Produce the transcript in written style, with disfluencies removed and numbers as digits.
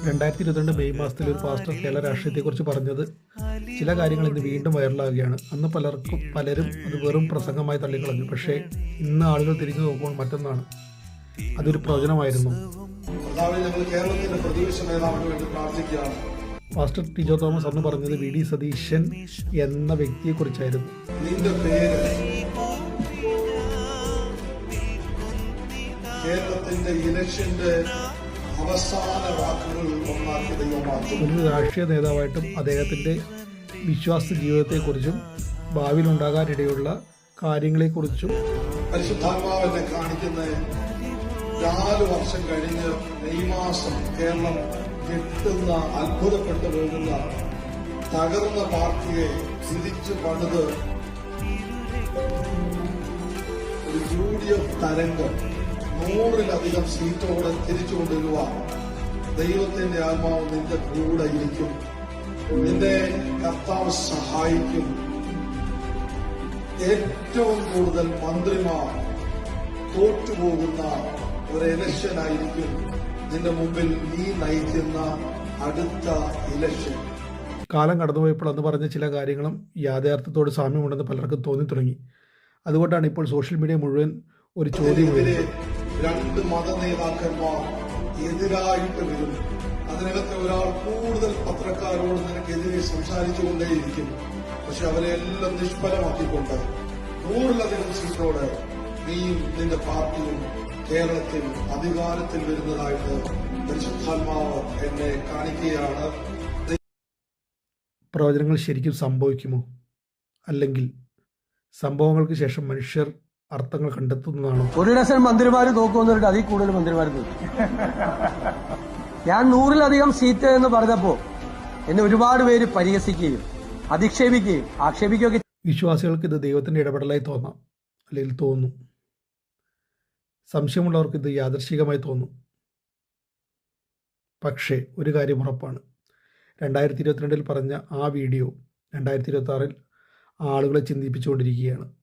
2022 May മാസത്തിൽ ഒരു pastor Kerala രാഷ്ട്രീയത്തെക്കുറിച്ച് പറഞ്ഞത് ചില കാര്യങ്ങൾ ഇന്ന് വീണ്ടും വൈറലാകുകയാണ്. അന്ന് പലരും അത് വെറും പ്രസംഗമായി തള്ളിക്കളഞ്ഞു. പക്ഷേ ഇന്ന് ആളുകൾ തിരിഞ്ഞു നോക്കുമ്പോൾ മറ്റൊന്നാണ്. അതൊരു പ്രവചനമായിരുന്നു. പാസ്റ്റർ ടിജോ തോമസ് അന്ന് പറഞ്ഞത് വി.ഡി. സതീശൻ എന്ന വ്യക്തിയെക്കുറിച്ചായിരുന്നു. കേരളത്തിന്റെ ഇലക്ഷന്റെ അവസാന വാക്കുകൾ ഒരു രാഷ്ട്രീയ നേതാവായിട്ടും അദ്ദേഹത്തിൻ്റെ വിശ്വാസ ജീവിതത്തെക്കുറിച്ചും ഭാവിയിലുണ്ടാകാനിടയുള്ള കാര്യങ്ങളെക്കുറിച്ചും പരിശുദ്ധാത്മാവിനെ കാണിക്കുന്ന 4 വർഷം കഴിഞ്ഞ് മെയ് മാസം കേരളം ഞെട്ടുന്ന അത്ഭുതപ്പെട്ടു പോകുന്ന തകർന്ന പാർട്ടിയെ തിരിച്ചു പണിത് ഒരു UDF തരംഗം 100-ലധികം സീറ്റോടെ തിരിച്ചു കൊണ്ടുവരുക. ദൈവത്തിന്റെ ആത്മാവ് നിന്റെ കൂടെ ഇരിക്കും, നിന്റെ കർത്താവ് സഹായിക്കും. ഏറ്റവും കൂടുതൽ മന്ത്രിമാർ തോറ്റുപോകുന്ന ഒരു ഇലക്ഷൻ ആയിരിക്കും നിന്റെ മുമ്പിൽ നീ നയിക്കുന്ന അടുത്ത ഇലക്ഷൻ. കാലം കടന്നുപോയപ്പോൾ അന്ന് പറഞ്ഞ ചില കാര്യങ്ങളും യാഥാർത്ഥ്യത്തോട് സാമ്യമുണ്ടെന്ന് പലർക്കും തോന്നി തുടങ്ങി. അതുകൊണ്ടാണ് ഇപ്പോൾ സോഷ്യൽ മീഡിയ മുഴുവൻ ഒരു ചോദ്യം വരുന്നത്. 2 മതനേതാക്കന്മാർ എതിരായിട്ട് വരും. അതിനകത്ത് ഒരാൾ കൂടുതൽ പത്രക്കാരോട് നിനക്കെതിരെ സംസാരിച്ചുകൊണ്ടേയിരിക്കും. പക്ഷെ അവരെ എല്ലാം നിഷ്ഫലമാക്കിക്കൊണ്ട് 100-ലധികം സീറ്റോട് നീയും നിന്റെ പാർട്ടിയും കേരളത്തിൽ അധികാരത്തിൽ വരുന്നതായിട്ട് പരിശുദ്ധാത്മാവ് എന്നെ കാണിക്കുകയാണ്. പ്രവചനങ്ങൾ ശരിക്കും സംഭവിക്കുമോ? അല്ലെങ്കിൽ സംഭവങ്ങൾക്ക് ശേഷം മനുഷ്യർ അർത്ഥങ്ങൾ കണ്ടെത്തുന്നതാണോ? ഒരു ഡസൻ മന്ത്രിമാർ തോക്കുമെന്നിട്ട് അതിൽ കൂടുതൽ മന്ത്രിമാർ തോക്കും. ഞാൻ 100-ലധികം സീറ്റ് എന്ന് പറഞ്ഞപ്പോ എന്നെ ഒരുപാട് പേര് പരിഹസിക്കുകയും അധിക്ഷേപിക്കുകയും ആക്ഷേപിക്കുകയൊക്കെ. വിശ്വാസികൾക്ക് ഇത് ദൈവത്തിന്റെ ഇടപെടലായി തോന്നാം, അല്ലെങ്കിൽ തോന്നും. സംശയമുള്ളവർക്ക് ഇത് യാദൃശ്ചികമായി തോന്നും. പക്ഷേ ഒരു കാര്യം ഉറപ്പാണ്, 2022 പറഞ്ഞ ആ വീഡിയോ 2026 ആളുകളെ ചിന്തിപ്പിച്ചുകൊണ്ടിരിക്കുകയാണ്.